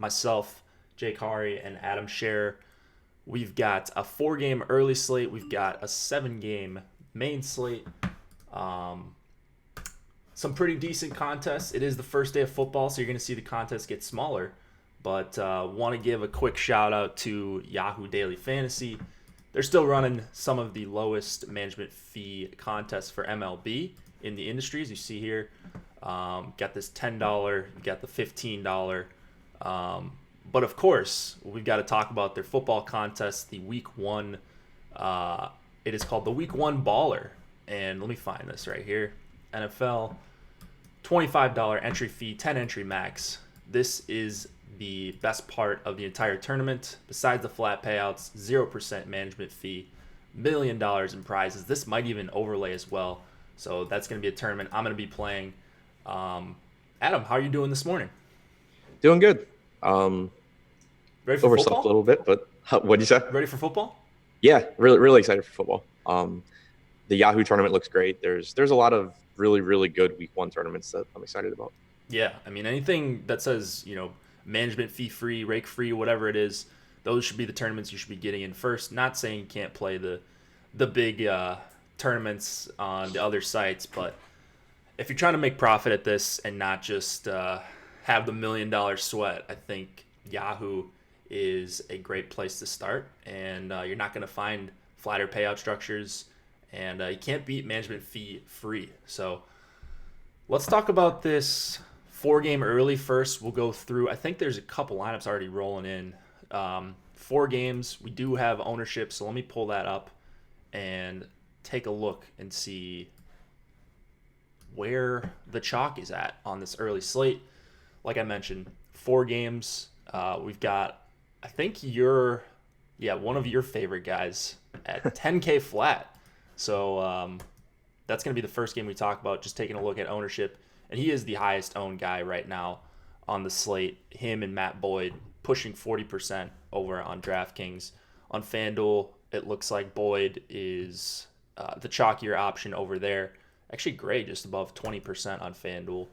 myself, Jake Hari, and Adam Scher. We've got a 4-game early slate. We've got a 7-game main slate. Some pretty decent contests. It is the first day of football, so you're going to see the contests get smaller. But want to give a quick shout out to Yahoo Daily Fantasy. They're still running some of the lowest management fee contests for MLB in the industry, as you see here. Got this $10, you got the $15. But of course, we've got to talk about their football contest, the Week 1. It is called the Week 1 Baller. And let me find this right here. NFL, $25 entry fee, 10 entry max. This is the best part of the entire tournament. Besides the flat payouts, 0% management fee, $1 million in prizes. This might even overlay as well. So that's going to be a tournament I'm going to be playing. Adam, how are you doing this morning? Doing good. Ready for Overslept football? a little bit, but what'd you say? Ready for football? Yeah, really excited for football. The Yahoo tournament looks great. There's a lot of really good Week 1 tournaments that I'm excited about. Yeah, I mean, anything that says, management fee free, rake free, whatever it is, those should be the tournaments you should be getting in first. Not saying you can't play the big tournaments on the other sites, but if you're trying to make profit at this and not just have the $1 million sweat, I think Yahoo is a great place to start. And you're not going to find flatter payout structures, and you can't beat management fee free. So let's talk about this 4-game early first. We'll go through. I think there's a couple lineups already rolling in. 4 games. We do have ownership, so let me pull that up and take a look and see where the chalk is at on this early slate. Like I mentioned, 4 games. We've got, I think one of your favorite guys at 10K flat. So that's going to be the first game we talk about, just taking a look at ownership. And he is the highest owned guy right now on the slate. Him and Matt Boyd pushing 40% over on DraftKings. On FanDuel, it looks like Boyd is the chalkier option over there. Actually, Gray just above 20% on FanDuel.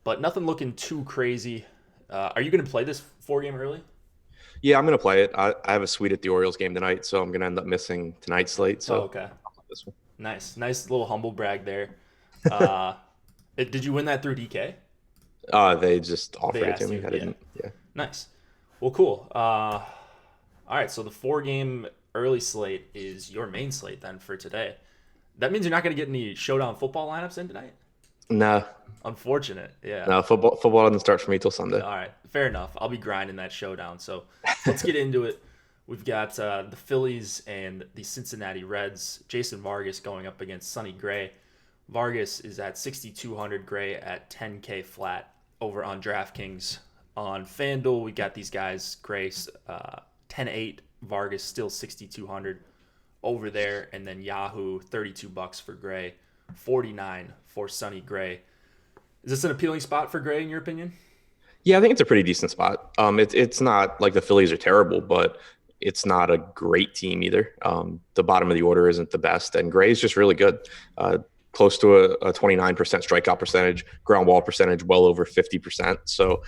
But nothing looking too crazy. Are you going to play this 4-game early? Yeah, I'm gonna play it. I have a suite at the Orioles game tonight, so I'm gonna end up missing tonight's slate. So Okay. I'll play this one. Nice little humble brag there. Did you win that through DK? They just offered They it to asked me. you, I yeah. didn't. Yeah. Nice. Well, cool. All right, so the 4-game early slate is your main slate then for today. That means you're not going to get any showdown football lineups in tonight? No, Unfortunate, yeah. no. Football doesn't start for me till Sunday. All right, fair enough. I'll be grinding that showdown. So let's get into it. We've got the Phillies and the Cincinnati Reds. Jason Vargas going up against Sonny Gray. Vargas is at 6,200, Gray at 10K flat over on DraftKings. On FanDuel, we got these guys, Gray 10.8, Vargas still 6,200 over there, and then Yahoo $32 for Gray, 49 for Sonny Gray. Is this an appealing spot for Gray in your opinion? Yeah, I think it's a pretty decent spot. It's not like the Phillies are terrible, but it's not a great team either. The bottom of the order isn't the best, and Gray's just really good. Close to a 29% strikeout percentage, ground ball percentage well over 50%. So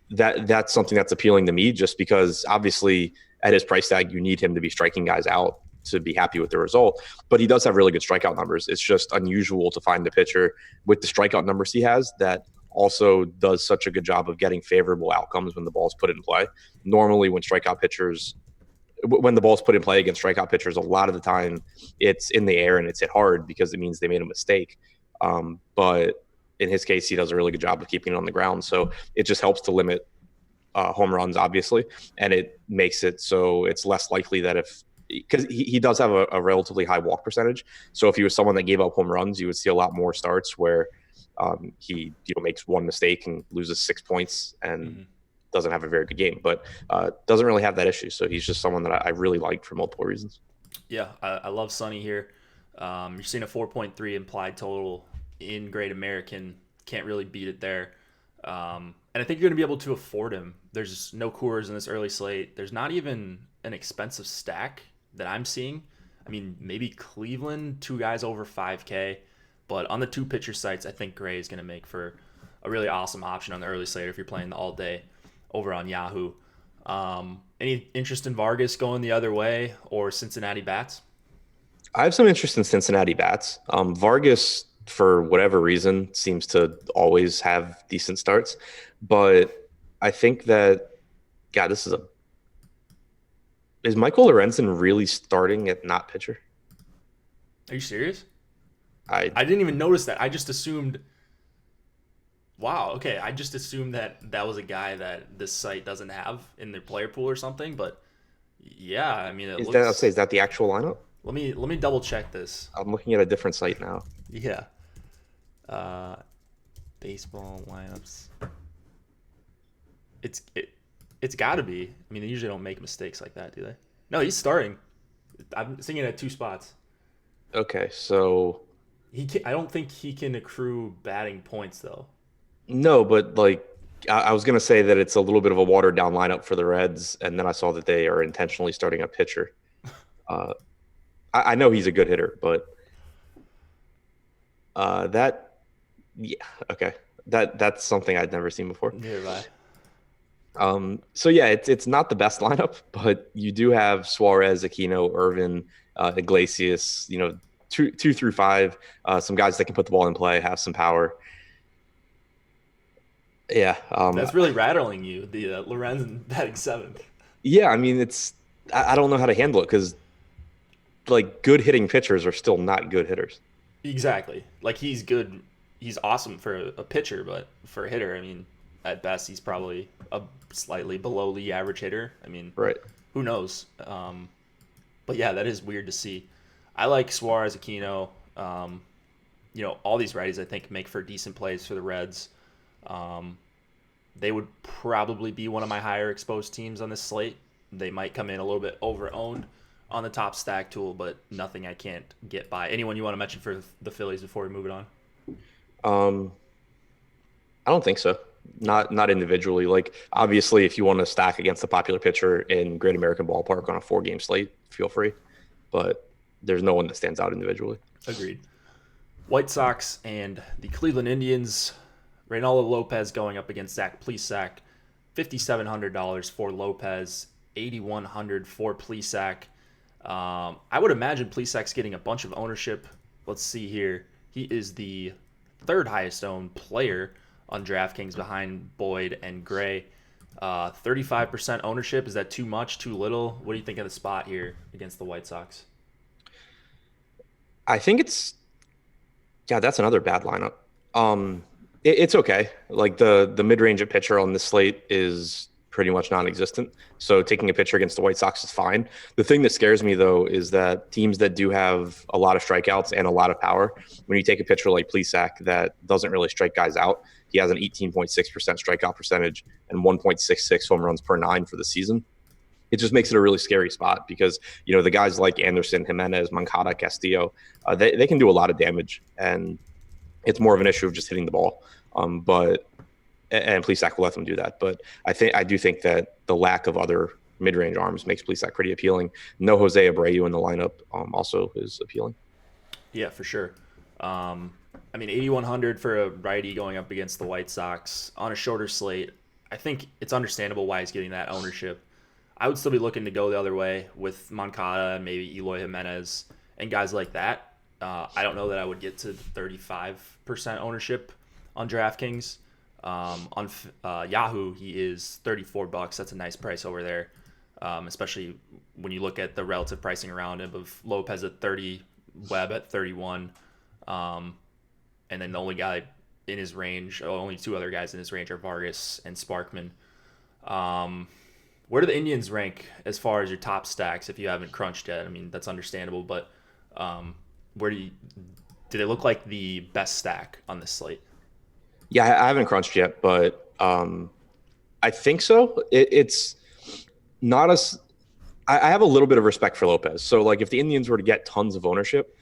that's something that's appealing to me, just because obviously at his price tag, you need him to be striking guys out to be happy with the result. But he does have really good strikeout numbers. It's just unusual to find a pitcher with the strikeout numbers he has that also does such a good job of getting favorable outcomes when the ball's put in play. Normally when the ball's put in play against strikeout pitchers, a lot of the time it's in the air and it's hit hard because it means they made a mistake. But in his case, he does a really good job of keeping it on the ground. So it just helps to limit home runs, obviously. And it makes it so it's less likely that because he does have a relatively high walk percentage. So if he was someone that gave up home runs, you would see a lot more starts where he makes one mistake and loses 6 points and doesn't have a very good game, but doesn't really have that issue. So he's just someone that I really like for multiple reasons. Yeah, I love Sonny here. You're seeing a 4.3 implied total in Great American. Can't really beat it there. And I think you're going to be able to afford him. There's no Coors in this early slate. There's not even an expensive stack that I'm seeing. I mean, maybe Cleveland, 2 guys over 5K. But on the 2 pitcher sites, I think Gray is going to make for a really awesome option on the early slate if you're playing the all day over on Yahoo. Any interest in Vargas going the other way or Cincinnati bats? I have some interest in Cincinnati bats. Vargas, for whatever reason, seems to always have decent starts, but I think that God, is Michael Lorenzen really starting at not pitcher? Are you serious? I I didn't even notice that. I just assumed. Wow. Okay. I just assumed that that was a guy that this site doesn't have in their player pool or something. But yeah, I mean, it is looks. that the actual lineup? Let me double check this. I'm looking at a different site now. Yeah. Uh, baseball lineups. It's got to be. I mean, they usually don't make mistakes like that, do they? No, he's starting. I'm thinking at two spots. Okay, so I don't think he can accrue batting points though. no, but like I was gonna say that it's a little bit of a watered down lineup for the Reds, and then I saw that they are intentionally starting a pitcher. Uh, I know he's a good hitter, but that yeah, okay, that's something I'd never seen before. Nearby. So yeah, it's not the best lineup, but you do have Suarez, Aquino, Irvin, Iglesias. You know, two through five. Some guys that can put the ball in play, have some power. Yeah, That's really rattling you. The Lorenzen batting seventh. yeah. I mean, I don't know how to handle it because like good hitting pitchers are still not good hitters. Exactly. Like he's good. He's awesome for a pitcher, but for a hitter, I mean, at best he's probably a slightly below the average hitter. I mean, Right. who knows? But yeah, that is weird to see. I like Suarez, Aquino. All these righties I think make for decent plays for the Reds. They would probably be one of my higher exposed teams on this slate. They might come in a little bit over owned on the top stack tool, but nothing I can't get by. Anyone you want to mention for the Phillies before we move it on? I don't think so. Not individually. Like obviously, if you want to stack against a popular pitcher in Great American Ballpark on a 4-game slate, feel free. But there's no one that stands out individually. Agreed. White Sox and the Cleveland Indians. Reynaldo Lopez going up against Zach Plesac. $5,700 for Lopez. $8,100 for Plesac. I would imagine Plesac's getting a bunch of ownership. Let's see here. He is the third highest owned player on DraftKings behind Boyd and Gray. 35% ownership. Is that too much, too little? What do you think of the spot here against the White Sox? I think that's another bad lineup. It's okay. Like the mid-range at pitcher on this slate is pretty much non-existent. So taking a pitcher against the White Sox is fine. The thing that scares me though is that teams that do have a lot of strikeouts and a lot of power, when you take a pitcher like Plesac that doesn't really strike guys out, he has an 18.6% strikeout percentage and 1.66 home runs per 9 for the season. It just makes it a really scary spot because, the guys like Anderson, Jimenez, Moncada, Castillo, they can do a lot of damage, and it's more of an issue of just hitting the ball. And Plesac will let them do that. But I do think that the lack of other mid-range arms makes Plesac pretty appealing. No Jose Abreu in the lineup also is appealing. Yeah, for sure. 8,100 for a righty going up against the White Sox on a shorter slate. I think it's understandable why he's getting that ownership. I would still be looking to go the other way with Moncada and maybe Eloy Jimenez and guys like that. I don't know that I would get to 35% ownership on DraftKings. On Yahoo, he is $34. That's a nice price over there, especially when you look at the relative pricing around him of Lopez at 30, Webb at 31, and then the only guy in his range, only two other guys in his range are Vargas and Sparkman. Where do the Indians rank as far as your top stacks if you haven't crunched yet? I mean, that's understandable, but where do they look like the best stack on this slate? Yeah, I haven't crunched yet, but I think so. It's not as I have a little bit of respect for Lopez. So, like, if the Indians were to get tons of ownership,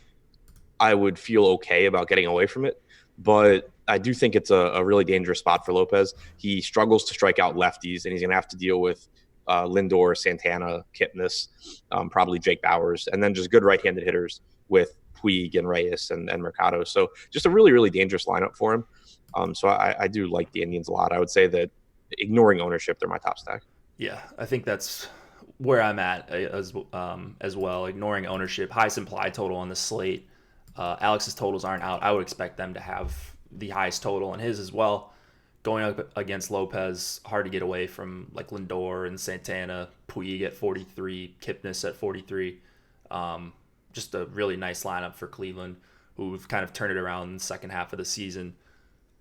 I would feel okay about getting away from it. But I do think it's a really dangerous spot for Lopez. He struggles to strike out lefties, and he's going to have to deal with Lindor, Santana, Kipnis, probably Jake Bowers, and then just good right-handed hitters with Puig and Reyes and Mercado. So just a really, really dangerous lineup for him. So I do like the Indians a lot. I would say that ignoring ownership, they're my top stack. Yeah, I think that's where I'm at as well. Ignoring ownership, highest implied total on the slate. Alex's totals aren't out. I would expect them to have the highest total and his as well. Going up against Lopez, hard to get away from like Lindor and Santana, Puig at 43, Kipnis at 43. Just a really nice lineup for Cleveland, who've kind of turned it around in the second half of the season.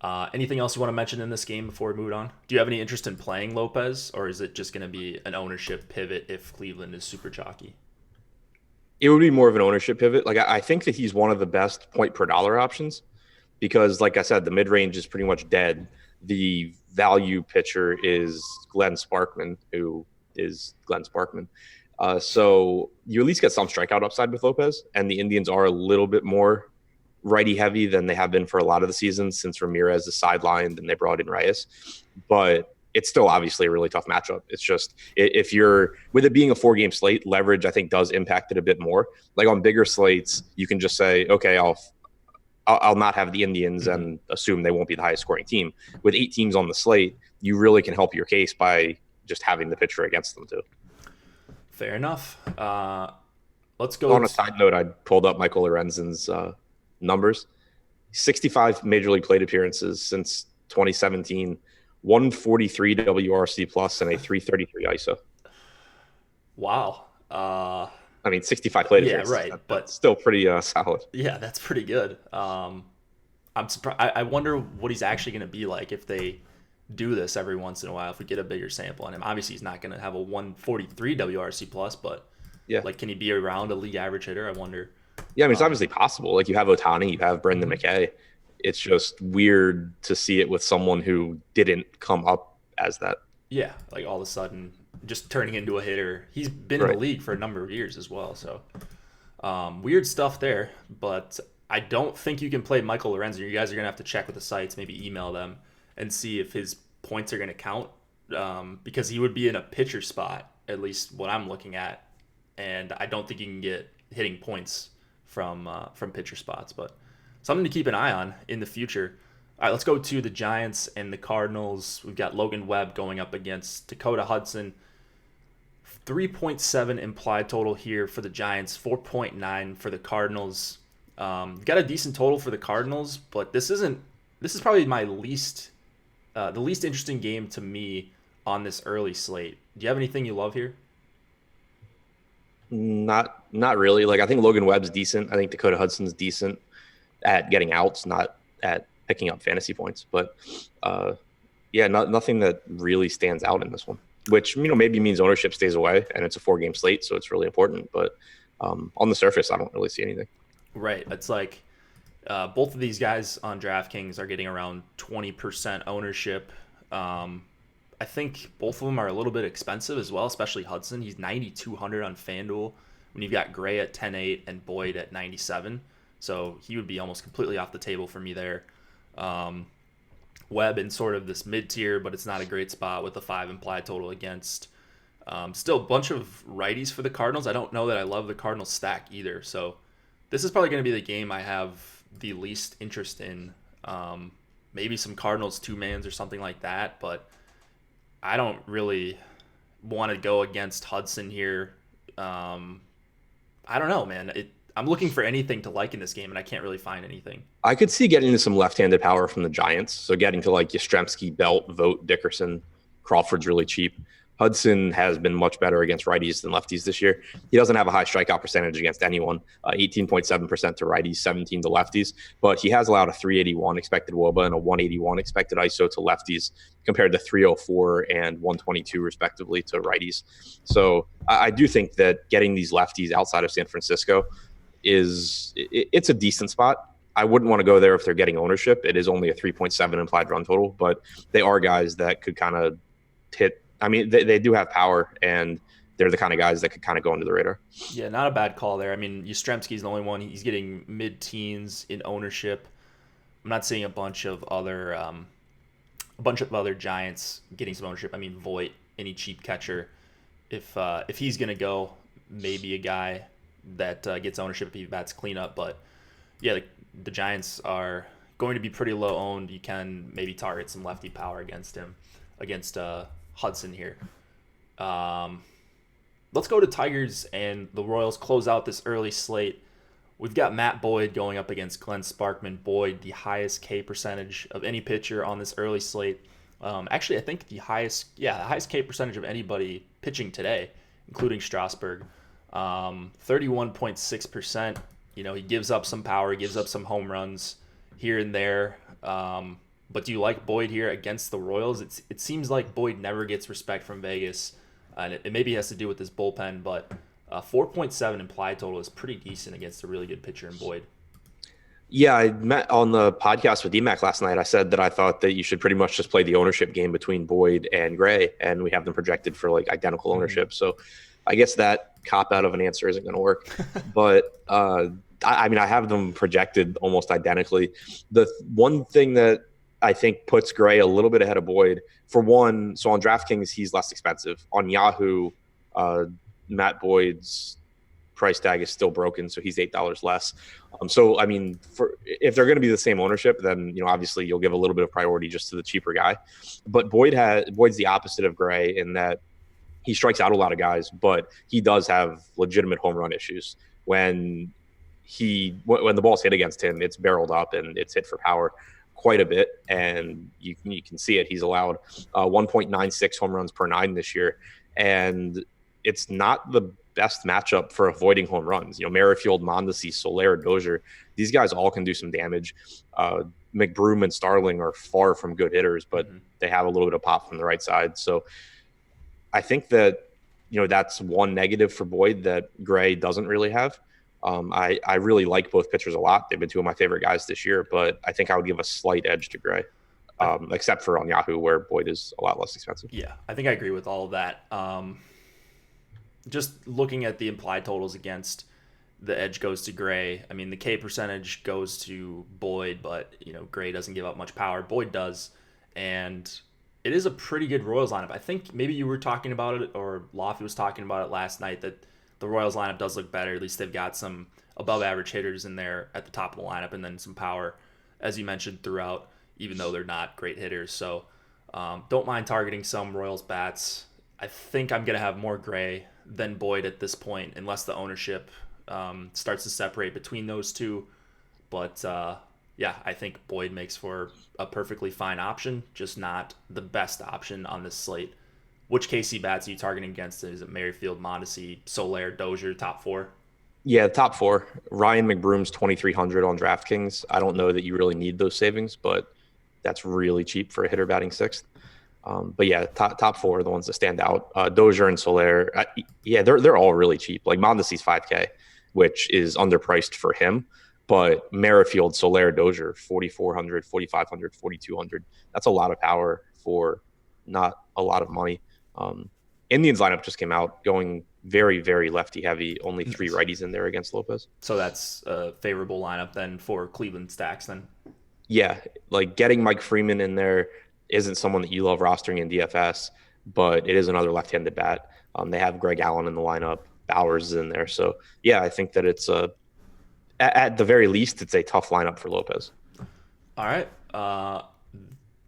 Anything else you want to mention in this game before we move on? Do you have any interest in playing Lopez, or is it just going to be an ownership pivot if Cleveland is super chalky? It would be more of an ownership pivot. Like I think that he's one of the best point per dollar options because, like I said, the mid range is pretty much dead. The value pitcher is Glen Sparkman, who is Glen Sparkman. So you at least get some strikeout upside with Lopez, and the Indians are a little bit more righty heavy than they have been for a lot of the seasons since Ramirez is sidelined and they brought in Reyes. But it's still obviously a really tough matchup. It's just if you're with it being a 4-game slate, leverage I think does impact it a bit more. Like on bigger slates, you can just say, okay, I'll not have the Indians and assume they won't be the highest scoring team. With 8 teams on the slate, you really can help your case by just having the pitcher against them too. Fair enough. Let's go. On a side note, I pulled up Michael Lorenzen's numbers. 65 major league plate appearances since 2017, 143 WRC plus and a 333 ISO. Wow. I mean, 65 plate appearances. Yeah, right. But still pretty solid. Yeah, that's pretty good. I'm surprised. I wonder what he's actually going to be like if they do this every once in a while. If we get a bigger sample on him, obviously he's not going to have a 143 WRC plus, but yeah, like can he be around a league average hitter? I wonder. Yeah, I mean, it's obviously possible. Like you have Ohtani, you have Brendan McKay. It's just weird to see it with someone who didn't come up as that. Yeah, like all of a sudden just turning into a hitter. He's been in the league for a number of years as well. So weird stuff there. But I don't think you can play Michael Lorenzen. You guys are going to have to check with the sites, maybe email them and see if his points are going to count because he would be in a pitcher spot, at least what I'm looking at. And I don't think you can get hitting points from pitcher spots, but something to keep an eye on in the future. All right, let's go to the Giants and the Cardinals. We've got Logan Webb going up against Dakota Hudson. 3.7 implied total here for the Giants, 4.9 for the Cardinals. Got a decent total for the Cardinals, but this is probably my the least interesting game to me on this early slate. Do you have anything you love here? Not really. Like I think Logan Webb's decent. I think Dakota Hudson's decent at getting outs, not at picking up fantasy points. But nothing that really stands out in this one. Which maybe means ownership stays away, and it's a 4-game slate, so it's really important. But on the surface, I don't really see anything. Right. It's like both of these guys on DraftKings are getting around 20% ownership. I think both of them are a little bit expensive as well, especially Hudson. He's 9,200 on FanDuel when you've got Gray at 10.8 and Boyd at 97. So he would be almost completely off the table for me there. Webb in sort of this mid-tier, but it's not a great spot with a 5 implied total against. Still a bunch of righties for the Cardinals. I don't know that I love the Cardinals stack either. So this is probably going to be the game I have the least interest in. Maybe some Cardinals 2-mans or something like that, but I don't really want to go against Hudson here. I don't know, man. I'm looking for anything to like in this game, and I can't really find anything. I could see getting to some left-handed power from the Giants. So getting to like Yastrzemski, Belt, Vogt, Dickerson, Crawford's really cheap. Hudson has been much better against righties than lefties this year. He doesn't have a high strikeout percentage against anyone, 18.7% to righties, 17 to lefties, but he has allowed a 381 expected WOBA and a 181 expected ISO to lefties compared to 304 and 122 respectively to righties. So I do think that getting these lefties outside of San Francisco it's a decent spot. I wouldn't want to go there if they're getting ownership. It is only a 3.7 implied run total, but they are guys that could kind of hit. I mean, they do have power, and they're the kind of guys that could kind of go under the radar. Yeah, not a bad call there. I mean, Yastrzemski's the only one. He's getting mid-teens in ownership. I'm not seeing a bunch of other Giants getting some ownership. I mean, Voit, any cheap catcher. If he's gonna go, maybe a guy that gets ownership if he bats cleanup. But yeah, the Giants are going to be pretty low owned. You can maybe target some lefty power against him, against Hudson here. Let's go to Tigers and the Royals close out this early slate. We've got Matt Boyd going up against Glen Sparkman. Boyd, the highest K percentage of any pitcher on this early slate. Actually, I think the highest K percentage of anybody pitching today, including Strasburg. 31.6%. You know, he gives up some power, he gives up some home runs here and there. But do you like Boyd here against the Royals? It seems like Boyd never gets respect from Vegas. And it maybe has to do with his bullpen, but 4.7 implied total is pretty decent against a really good pitcher in Boyd. Yeah, I met on the podcast with DMAC last night. I said that I thought that you should pretty much just play the ownership game between Boyd and Gray, and we have them projected for like identical ownership. So I guess that cop out of an answer isn't going to work. But I have them projected almost identically. The one thing that I think puts Gray a little bit ahead of Boyd, for one, so on DraftKings, he's less expensive. On Yahoo, Matt Boyd's price tag is still broken, so he's $8 less. If they're going to be the same ownership, then obviously you'll give a little bit of priority just to the cheaper guy. But Boyd's the opposite of Gray in that he strikes out a lot of guys, but he does have legitimate home run issues. When the ball's hit against him, it's barreled up and it's hit for power quite a bit, and you can see it. He's allowed 1.96 home runs per 9 this year, and it's not the best matchup for avoiding home runs. Merrifield, Mondesi, Soler, Dozier, these guys all can do some damage. McBroom and Starling are far from good hitters, but they have a little bit of pop from the right side. So I think that that's one negative for Boyd that Gray doesn't really have. I really like both pitchers a lot. They've been two of my favorite guys this year, but I think I would give a slight edge to Gray, except for on Yahoo where Boyd is a lot less expensive. Yeah, I think I agree with all of that. Just looking at the implied totals against, the edge goes to Gray. I mean, the K percentage goes to Boyd, but Gray doesn't give up much power. Boyd does, and it is a pretty good Royals lineup. I think maybe you were talking about it, or Lofty was talking about it last night, that the Royals lineup does look better. At least they've got some above average hitters in there at the top of the lineup, and then some power, as you mentioned, throughout, even though they're not great hitters. So don't mind targeting some Royals bats. I think I'm going to have more Gray than Boyd at this point, unless the ownership starts to separate between those two. But I think Boyd makes for a perfectly fine option, just not the best option on this slate. Which KC bats are you targeting against? Is it Merrifield, Mondesi, Soler, Dozier, top four? Yeah, top four. Ryan McBroom's 2,300 on DraftKings. I don't know that you really need those savings, but that's really cheap for a hitter batting sixth. But yeah, top four are the ones that stand out. Dozier and Soler, they're all really cheap. Like Mondesi's 5K, which is underpriced for him. But Merrifield, Soler, Dozier, 4,400, 4,500, 4,200. That's a lot of power for not a lot of money. Indians lineup just came out going very, very lefty heavy. Only 3 righties in there against Lopez. So that's a favorable lineup then for Cleveland stacks then. Yeah, like getting Mike Freeman in there isn't someone that you love rostering in DFS, but it is another left-handed bat. They have Greg Allen in the lineup. Bowers is in there. So, yeah, I think that it's at the very least, it's a tough lineup for Lopez. All right.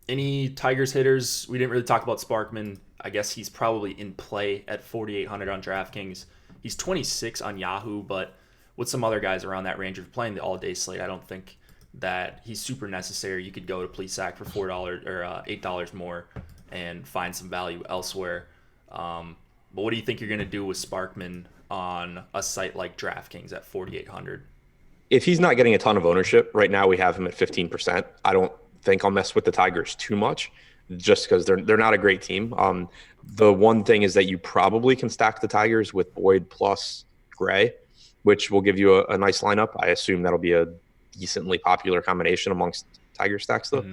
Any Tigers hitters? We didn't really talk about Sparkman. I guess he's probably in play at 4,800 on DraftKings. He's 26 on Yahoo, but with some other guys around that range, if you're playing the all-day slate, I don't think that he's super necessary. You could go to Plesac for $4 or $8 more and find some value elsewhere. But what do you think you're going to do with Sparkman on a site like DraftKings at 4,800? If he's not getting a ton of ownership, right now we have him at 15%. I don't think I'll mess with the Tigers too much just because they're not a great team. The one thing is that you probably can stack the Tigers with Boyd plus Gray, which will give you a nice lineup. I assume that'll be a decently popular combination amongst Tiger stacks though.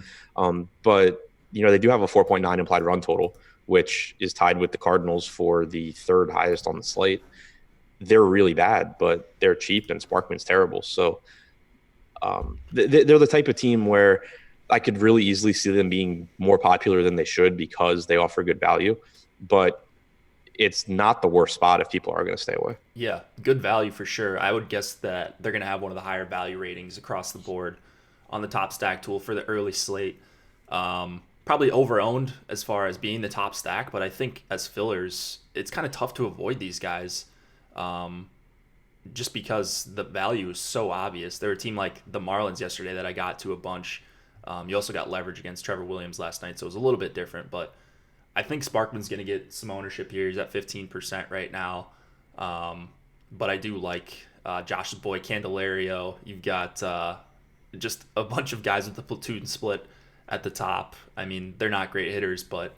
But they do have a 4.9 implied run total, which is tied with the Cardinals for the third highest on the slate. They're really bad, but they're cheap and Sparkman's terrible. So they're the type of team where I could really easily see them being more popular than they should because they offer good value, but it's not the worst spot if people are going to stay away. Yeah, good value for sure. I would guess that they're going to have one of the higher value ratings across the board on the top stack tool for the early slate. Probably over-owned as far as being the top stack, but I think as fillers, it's kind of tough to avoid these guys just because the value is so obvious. They're a team like the Marlins yesterday that I got to a bunch. You also got leverage against Trevor Williams last night, so it was a little bit different, but I think Sparkman's going to get some ownership here. He's at 15% right now, but I do like Josh's boy Candelario. You've got just a bunch of guys with the platoon split at the top. I mean, they're not great hitters, but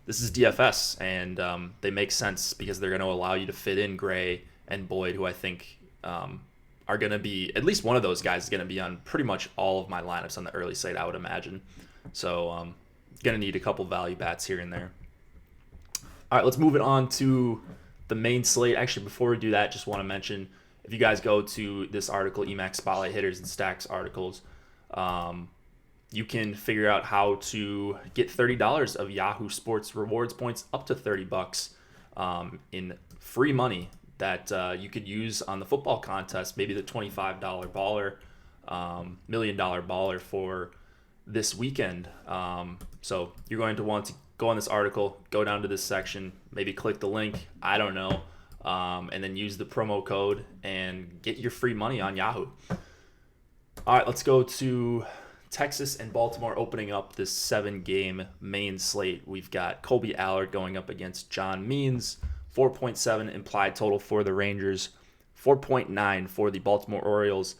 this is DFS, and they make sense because they're going to allow you to fit in Gray and Boyd, who I think are going to be, at least one of those guys is going to be on pretty much all of my lineups on the early slate, I would imagine. So going to need a couple value bats here and there. All right, let's move it on to the main slate. Actually, before we do that, just want to mention, if you guys go to this article, Emacs Spotlight Hitters and Stacks articles, you can figure out how to get $30 of Yahoo Sports rewards points, up to $30 in free money that you could use on the football contest, maybe the $25 baller, $1 million baller for this weekend. So you're going to want to go on this article, go down to this section, maybe click the link, I don't know, and then use the promo code and get your free money on Yahoo. All right, let's go to Texas and Baltimore opening up this 7-game main slate. We've got Colby Allard going up against John Means. 4.7 implied total for the Rangers, 4.9 for the Baltimore Orioles.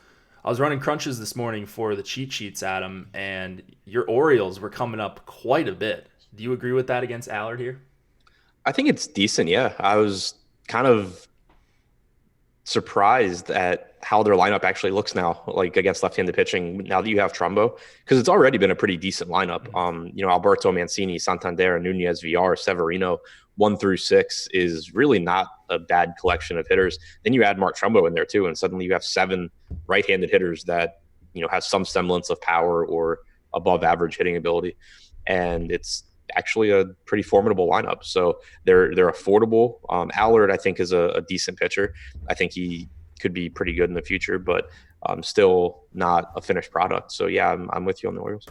I was running crunches this morning for the cheat sheets, Adam, and your Orioles were coming up quite a bit. Do you agree with that against Allard here? I think it's decent, yeah. I was kind of surprised at how their lineup actually looks now, like against left-handed pitching, now that you have Trumbo, because it's already been a pretty decent lineup. Alberto, Mancini, Santander, Nunez, Villar, Severino, 1 through 6 is really not a bad collection of hitters. Then you add Mark Trumbo in there too, and suddenly you have 7 right-handed hitters that, have some semblance of power or above average hitting ability. And it's actually a pretty formidable lineup. So they're affordable. Allard, I think, is a decent pitcher. I think he could be pretty good in the future, but still not a finished product. So yeah, I'm with you on the Orioles.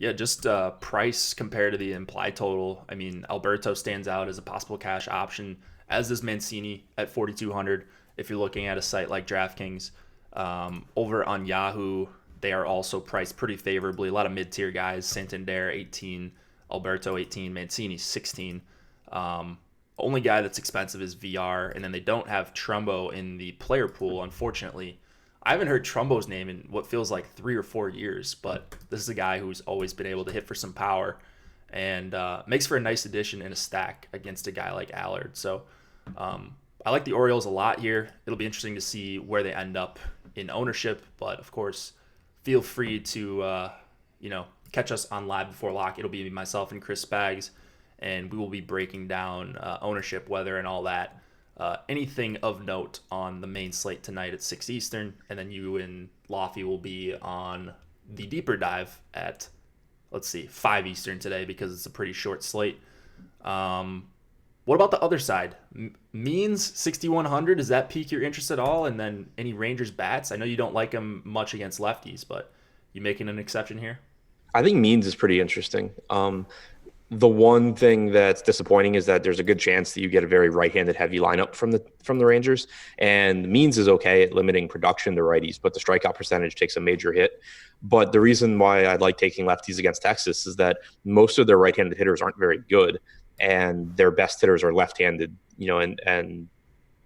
Yeah, just price compared to the implied total. I mean, Alberto stands out as a possible cash option, as does Mancini at 4,200. If you're looking at a site like DraftKings, over on Yahoo, they are also priced pretty favorably. A lot of mid-tier guys: Santander 18, Alberto 18, Mancini 16. Only guy that's expensive is VR, and then they don't have Trumbo in the player pool, unfortunately. I haven't heard Trumbo's name in what feels like 3 or 4 years, but this is a guy who's always been able to hit for some power and makes for a nice addition in a stack against a guy like Allard. So I like the Orioles a lot here. It'll be interesting to see where they end up in ownership, but of course, feel free to catch us on Live Before Lock. It'll be myself and Chris Spags, and we will be breaking down ownership, weather, and all that. Anything of note on the main slate tonight at 6 Eastern, and then you and Laffy will be on the deeper dive at, 5 Eastern today because it's a pretty short slate. What about the other side? Means 6,100, does that pique your interest at all? And then any Rangers bats? I know you don't like them much against lefties, but you making an exception here? I think Means is pretty interesting. The one thing that's disappointing is that there's a good chance that you get a very right-handed heavy lineup from the Rangers, and Means is okay at limiting production to righties, but the strikeout percentage takes a major hit. But the reason why I like taking lefties against Texas is that most of their right-handed hitters aren't very good, and their best hitters are left-handed, and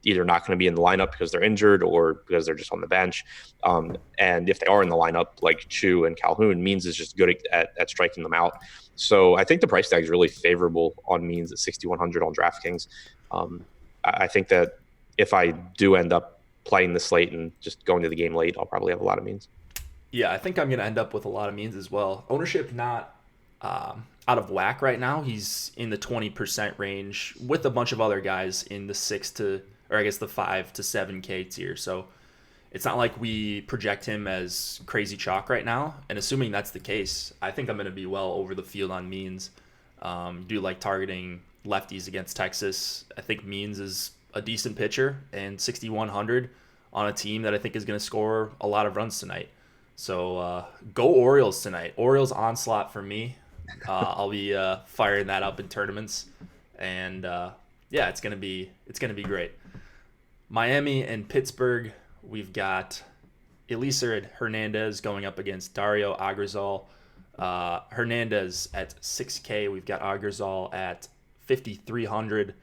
either not going to be in the lineup because they're injured or because they're just on the bench. And if they are in the lineup, like Chu and Calhoun, Means is just good at striking them out. So I think the price tag is really favorable on Means at 6,100 on DraftKings. I think that if I do end up playing the slate and just going to the game late, I'll probably have a lot of Means. Yeah, I think I'm going to end up with a lot of Means as well. Ownership not out of whack right now. He's in the 20% range with a bunch of other guys in the the 5 to 7K tier. So it's not like we project him as crazy chalk right now. And assuming that's the case, I think I'm going to be well over the field on Means. Do like targeting lefties against Texas. I think Means is a decent pitcher, and 6,100 on a team that I think is going to score a lot of runs tonight. So go Orioles tonight. Orioles onslaught for me. I'll be firing that up in tournaments, and yeah, it's gonna be great. Miami and Pittsburgh. We've got Eliser Hernandez going up against Dario Agrizal. Hernandez at 6K. We've got Agrizal at 5,300.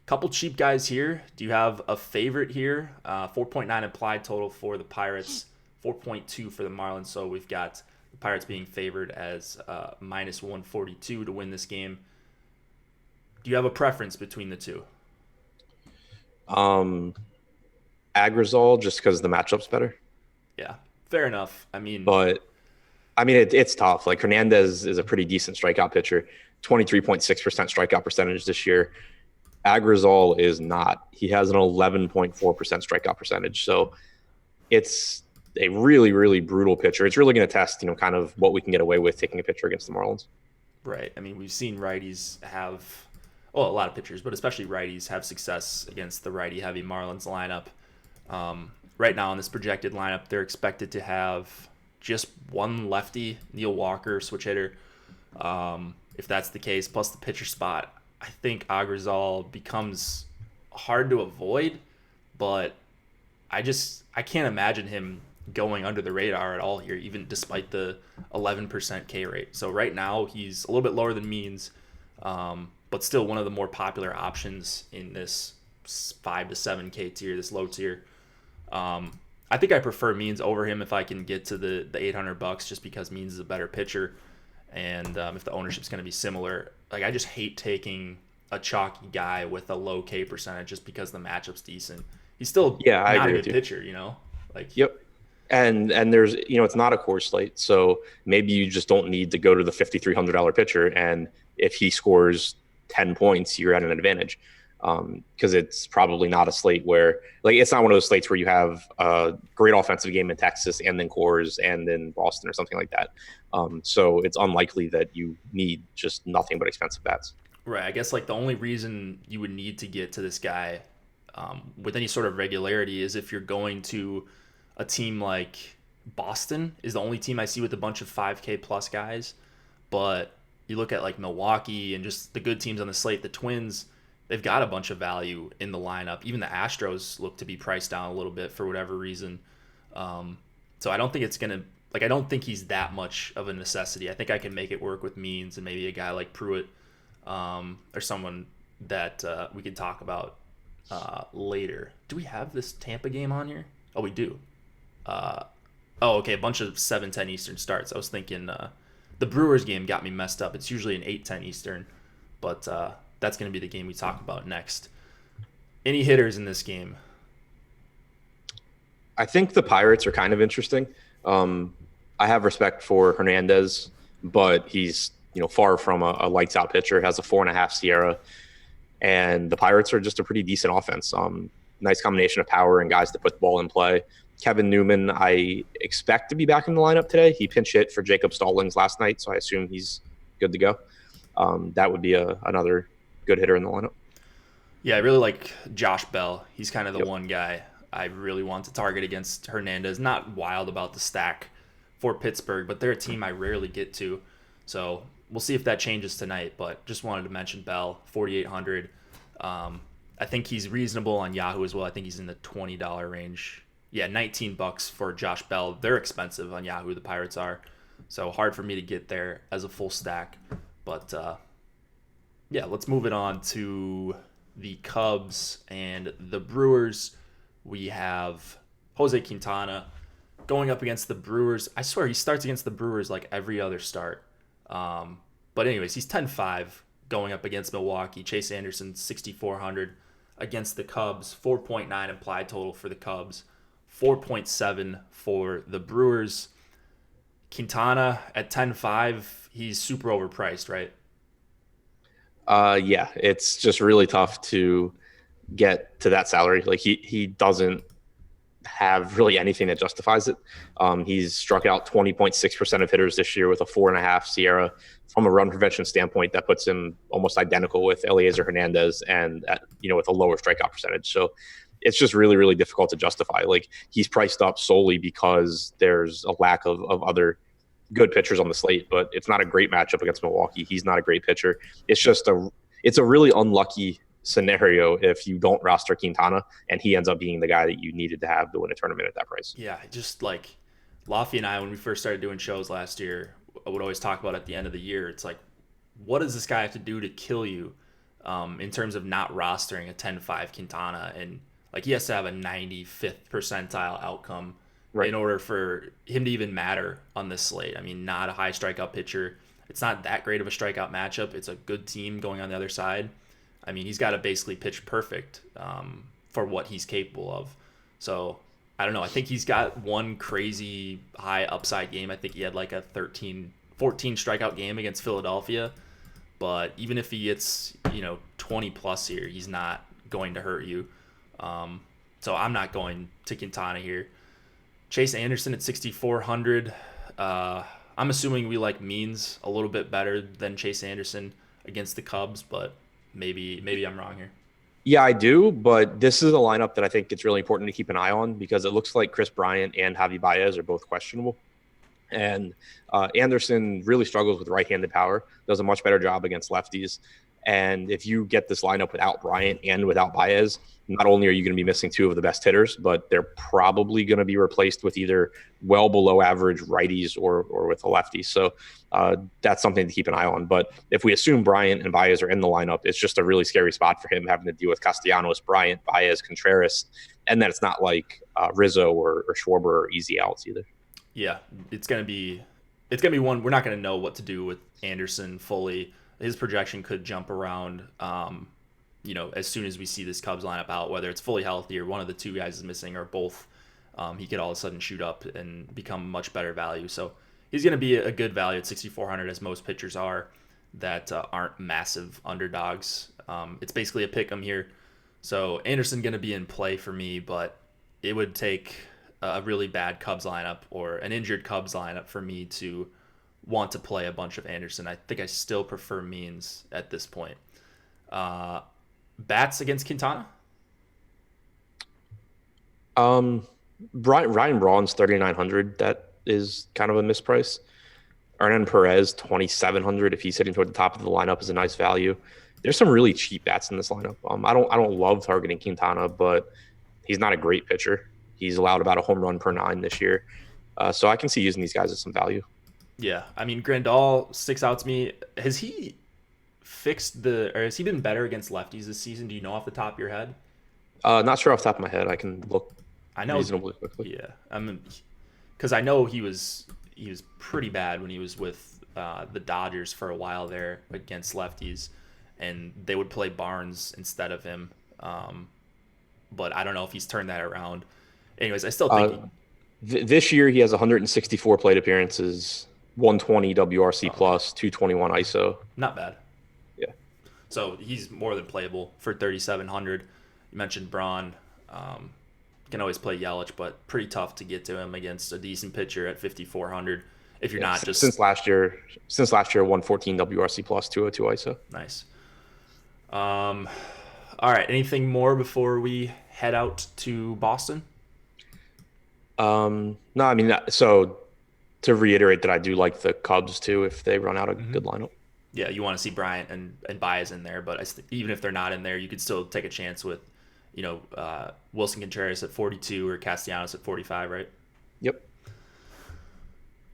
Couple cheap guys here. Do you have a favorite here? 4.9 implied total for the Pirates, 4.2 for the Marlins. So we've got the Pirates being favored as minus 142 to win this game. Do you have a preference between the two? Agrizal, just because the matchup's better. Yeah, fair enough. But it's tough. Like Hernandez is a pretty decent strikeout pitcher, 23.6% strikeout percentage this year. Agrizal is not. He has an 11.4% strikeout percentage. So it's a really, really brutal pitcher. It's really going to test, kind of what we can get away with taking a pitcher against the Marlins. Right. We've seen righties have, well, a lot of pitchers, but especially righties have success against the righty-heavy Marlins lineup. Right now in this projected lineup, they're expected to have just one lefty, Neil Walker, switch hitter. If that's the case, plus the pitcher spot, I think Agrizal becomes hard to avoid, but I can't imagine him going under the radar at all here, even despite the 11% K rate. So right now he's a little bit lower than Means, but still one of the more popular options in this 5 to 7K tier, this low tier. I think I prefer Means over him if I can get to the $800, just because Means is a better pitcher, and if the ownership's going to be similar. Like, I just hate taking a chalky guy with a low K percentage just because the matchup's decent. He's still not a good pitcher, Like, yep. And there's, it's not a core slate, so maybe you just don't need to go to the $5,300 pitcher, and if he scores 10 points, you're at an advantage. Because it's probably not a slate where, like, it's not one of those slates where you have a great offensive game in Texas and then Coors and then Boston or something like that. So it's unlikely that you need just nothing but expensive bats. Right. I guess, like, the only reason you would need to get to this guy with any sort of regularity is if you're going to a team like Boston is the only team I see with a bunch of 5K plus guys. But you look at, like, Milwaukee and just the good teams on the slate, the Twins, they've got a bunch of value in the lineup. Even the Astros look to be priced down a little bit for whatever reason. So I don't think it's going to, like, I don't think he's that much of a necessity. I think I can make it work with Means and maybe a guy like Pruitt or someone that we could talk about later. Do we have this Tampa game on here? Oh, we do. Okay, a bunch of 7:10 Eastern starts. I was thinking the Brewers game got me messed up. It's usually an 8:10 Eastern, but that's going to be the game we talk about next. Any hitters in this game? I think the Pirates are kind of interesting. I have respect for Hernandez, but he's far from a lights out pitcher. Has a 4.5 Sierra, and the Pirates are just a pretty decent offense. Nice combination of power and guys to put the ball in play. Kevin Newman, I expect to be back in the lineup today. He pinch hit for Jacob Stallings last night, so I assume he's good to go. That would be another good hitter in the lineup. Yeah, I really like Josh Bell. He's kind of the one guy I really want to target against Hernandez. Not wild about the stack for Pittsburgh, but they're a team I rarely get to. So we'll see if that changes tonight, but just wanted to mention Bell, 4,800. I think he's reasonable on Yahoo as well. I think he's in the $20 range. Yeah, $19 for Josh Bell. They're expensive on Yahoo, the Pirates are. So hard for me to get there as a full stack. But yeah, let's move it on to the Cubs and the Brewers. We have Jose Quintana going up against the Brewers. I swear he starts against the Brewers like every other start. But anyways, he's 10-5 going up against Milwaukee. Chase Anderson, 6,400 against the Cubs. 4.9 implied total for the Cubs. 4.7 for the Brewers. Quintana at 10-5, he's super overpriced, right? Yeah, it's just really tough to get to that salary. Like he doesn't have really anything that justifies it. He's struck out 20.6% of hitters this year with a 4.5 Sierra. From a run prevention standpoint, that puts him almost identical with Eliezer Hernandez and with a lower strikeout percentage. So it's just really, really difficult to justify. Like, he's priced up solely because there's a lack of other good pitchers on the slate, but it's not a great matchup against Milwaukee. He's not a great pitcher. It's a really unlucky scenario if you don't roster Quintana and he ends up being the guy that you needed to have to win a tournament at that price. Yeah, just like Laffy and I, when we first started doing shows last year, I would always talk about at the end of the year, it's like, what does this guy have to do to kill you in terms of not rostering a 10-5 Quintana? And like, he has to have a 95th percentile outcome in order for him to even matter on this slate. I mean, not a high strikeout pitcher. It's not that great of a strikeout matchup. It's a good team going on the other side. I mean, he's got to basically pitch perfect for what he's capable of. So, I don't know. I think he's got one crazy high upside game. I think he had like a 14 strikeout game against Philadelphia. But even if he gets, 20 plus here, he's not going to hurt you. So I'm not going to Quintana here. Chase Anderson at 6,400. I'm assuming we like Means a little bit better than Chase Anderson against the Cubs, but maybe I'm wrong here. Yeah, I do, but this is a lineup that I think it's really important to keep an eye on because it looks like Chris Bryant and Javi Baez are both questionable. And Anderson really struggles with right-handed power, does a much better job against lefties. And if you get this lineup without Bryant and without Baez, not only are you going to be missing two of the best hitters, but they're probably going to be replaced with either well below average righties or with a lefty. So that's something to keep an eye on. But if we assume Bryant and Baez are in the lineup, it's just a really scary spot for him having to deal with Castellanos, Bryant, Baez, Contreras. And then it's not like Rizzo or Schwarber are easy outs either. Yeah, it's gonna be one we're not gonna know what to do with Anderson fully. His projection could jump around, as soon as we see this Cubs lineup out, whether it's fully healthy or one of the two guys is missing or both. He could all of a sudden shoot up and become much better value. So he's gonna be a good value at 6,400, as most pitchers are that aren't massive underdogs. It's basically a pick 'em here. So Anderson gonna be in play for me, but it would take a really bad Cubs lineup or an injured Cubs lineup for me to want to play a bunch of Anderson. I think I still prefer Means at this point. Bats against Quintana? Ryan Braun's 3,900. That is kind of a misprice. Hernan Perez 2,700. If he's hitting toward the top of the lineup, is a nice value. There's some really cheap bats in this lineup. I don't love targeting Quintana, but he's not a great pitcher. He's allowed about a home run per 9 this year. So I can see using these guys as some value. Yeah. I mean, Grandal sticks out to me. Has he has he been better against lefties this season? Do you know off the top of your head? Not sure off the top of my head. I can look reasonably quickly. Yeah. Because I know he was pretty bad when he was with the Dodgers for a while there against lefties, and they would play Barnes instead of him. But I don't know if he's turned that around. Anyways, I still think this year he has 164 plate appearances, 120 WRC plus, 221 ISO. Not bad. Yeah. So he's more than playable for 3,700. You mentioned Braun. Can always play Yelich, but pretty tough to get to him against a decent pitcher at 5,400. If you're not just since last year, 114 WRC plus, 202 ISO. Nice. All right. Anything more before we head out to Boston? No, I mean, so to reiterate that I do like the Cubs too if they run out a good lineup. Yeah, you want to see Bryant and Baez in there, but even if they're not in there, you could still take a chance with, Wilson Contreras at 42 or Castellanos at 45, right? Yep.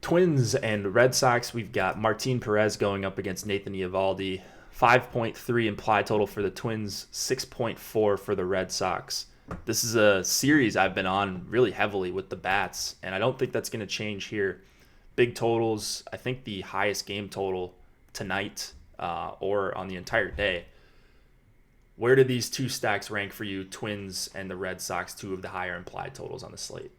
Twins and Red Sox, we've got Martin Perez going up against Nathan Eovaldi. 5.3 implied total for the Twins, 6.4 for the Red Sox. This is a series I've been on really heavily with the bats, and I don't think that's going to change here. Big totals. I think the highest game total tonight or on the entire day. Where do these two stacks rank for you, Twins and the Red Sox, two of the higher implied totals on the slate?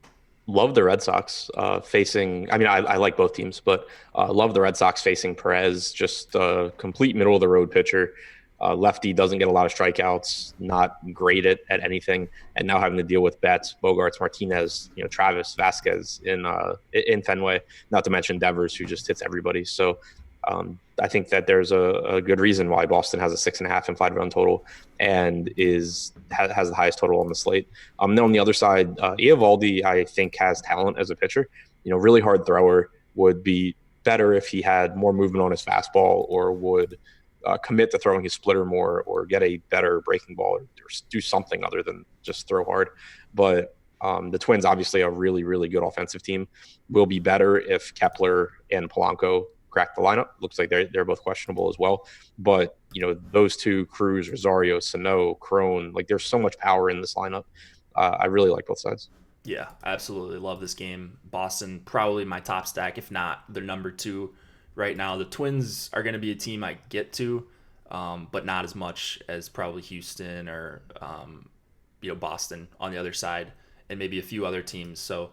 Love the Red Sox facing. I mean, I like both teams, but love the Red Sox facing Perez, just a complete middle of the road pitcher. Lefty, doesn't get a lot of strikeouts, not great at anything, and now having to deal with Betts, Bogarts, Martinez, Travis, Vasquez in Fenway, not to mention Devers, who just hits everybody. So I think that there's a good reason why Boston has a 6.5 implied run total and has the highest total on the slate. Then on the other side, Eovaldi, I think, has talent as a pitcher. Really hard thrower, would be better if he had more movement on his fastball, or would commit to throwing his splitter more, or get a better breaking ball, or do something other than just throw hard. But the Twins, obviously a really, really good offensive team, will be better if Kepler and Polanco crack the lineup. Looks like they're both questionable as well. But, those two, Cruz, Rosario, Sano, Crone, like there's so much power in this lineup. I really like both sides. Yeah, I absolutely love this game. Boston, probably my top stack, if not their number 2 right now. The Twins are going to be a team I get to, but not as much as probably Houston or, Boston on the other side, and maybe a few other teams. So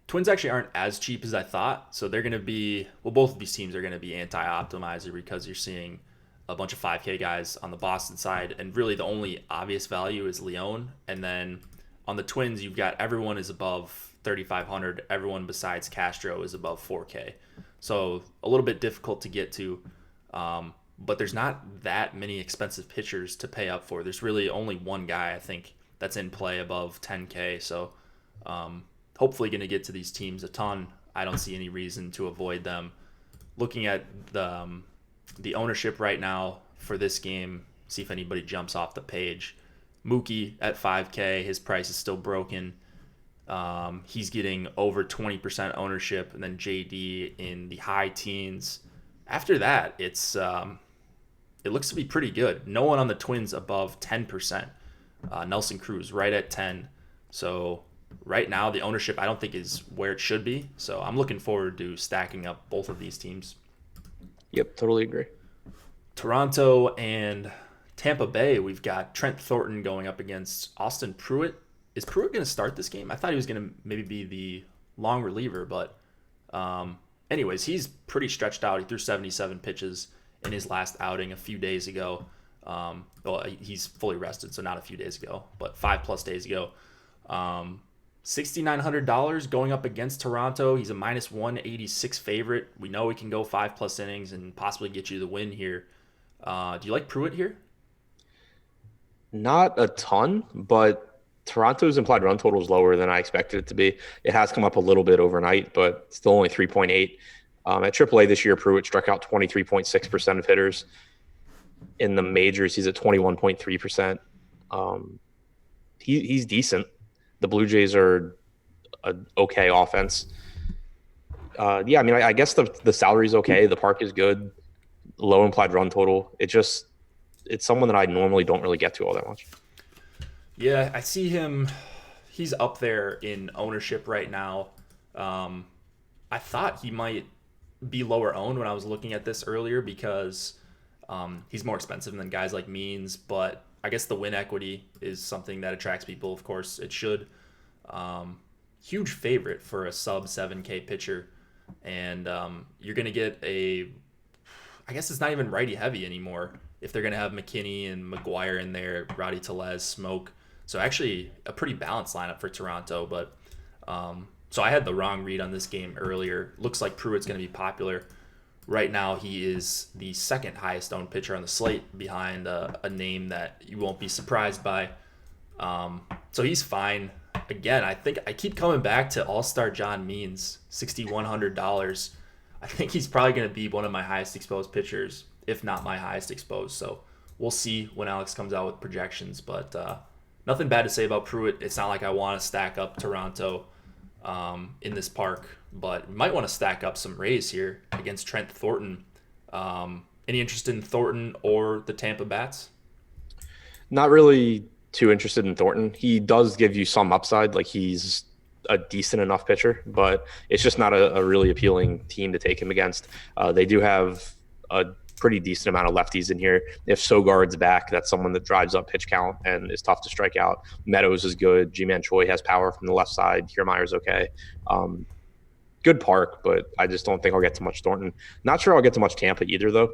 Twins actually aren't as cheap as I thought. So they're going to be, both of these teams are going to be anti-optimizer, because you're seeing a bunch of 5K guys on the Boston side. And really the only obvious value is Leon. And then on the Twins, you've got everyone is above 3,500. Everyone besides Castro is above 4K. So a little bit difficult to get to. But there's not that many expensive pitchers to pay up for. There's really only one guy, I think, that's in play above 10K. So hopefully going to get to these teams a ton. I don't see any reason to avoid them. Looking at the ownership right now for this game, see if anybody jumps off the page. Mookie at 5K, his price is still broken. He's getting over 20% ownership, and then JD in the high teens. After that, it looks to be pretty good. No one on the Twins above 10%. Nelson Cruz right at 10. So right now, the ownership I don't think is where it should be. So I'm looking forward to stacking up both of these teams. Yep, totally agree. Toronto and Tampa Bay, we've got Trent Thornton going up against Austin Pruitt. Is Pruitt going to start this game? I thought he was going to maybe be the long reliever, but anyways, he's pretty stretched out. He threw 77 pitches in his last outing a few days ago. Well, he's fully rested, so not a few days ago, but 5+ days ago. $6,900 going up against Toronto. He's a -186 favorite. We know he can go 5+ innings and possibly get you the win here. Do you like Pruitt here? Not a ton, but Toronto's implied run total is lower than I expected it to be. It has come up a little bit overnight, but still only 3.8. At AAA this year, Pruitt struck out 23.6% of hitters. In the majors, he's at 21.3%. He's decent. The Blue Jays are an okay offense. I guess the salary's okay. The park is good. Low implied run total. It's someone that I normally don't really get to all that much. Yeah, I see him. He's up there in ownership right now. I thought he might be lower owned when I was looking at this earlier, because he's more expensive than guys like Means, but I guess the win equity is something that attracts people. Of course, it should. Huge favorite for a sub 7K pitcher, and you're going to get I guess it's not even righty heavy anymore if they're going to have McKinney and McGuire in there, Rowdy Tellez, Smoke. So actually a pretty balanced lineup for Toronto, but so I had the wrong read on this game earlier. Looks like Pruitt's going to be popular. Right now, he is the second highest owned pitcher on the slate, behind a name that you won't be surprised by. So he's fine. Again, I think I keep coming back to All-Star John Means, $6,100. I think he's probably going to be one of my highest exposed pitchers, if not my highest exposed. So we'll see when Alex comes out with projections. But nothing bad to say about Pruitt. It's not like I want to stack up Toronto in this park, but we might want to stack up some Rays here against Trent Thornton. Any interest in Thornton or the Tampa Bats? Not really too interested in Thornton. He does give you some upside, like he's a decent enough pitcher, but it's just not a really appealing team to take him against. They do have a pretty decent amount of lefties in here. If Sogard's back, that's someone that drives up pitch count and is tough to strike out. Meadows is good. G-Man Choi has power from the left side. Kiermaier's okay. Good park, but I just don't think I'll get to much Thornton. Not sure I'll get to much Tampa either, though.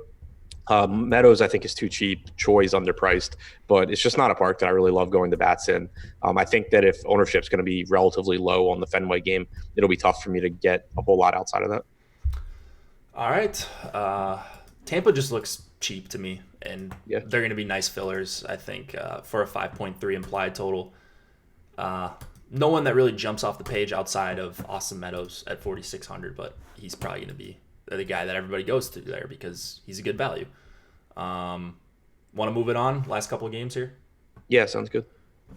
Meadows, I think, is too cheap. Choi's underpriced, but it's just not a park that I really love going the bats in. I think that if ownership's going to be relatively low on the Fenway game, it'll be tough for me to get a whole lot outside of that. All right. Tampa just looks cheap to me, and Yeah. they're going to be nice fillers, I think, for a 5.3 implied total. No one that really jumps off the page outside of Austin Meadows at 4,600, but he's probably going to be the guy that everybody goes to there because he's a good value. Want to move it on? Last couple of games here? Yeah, sounds good.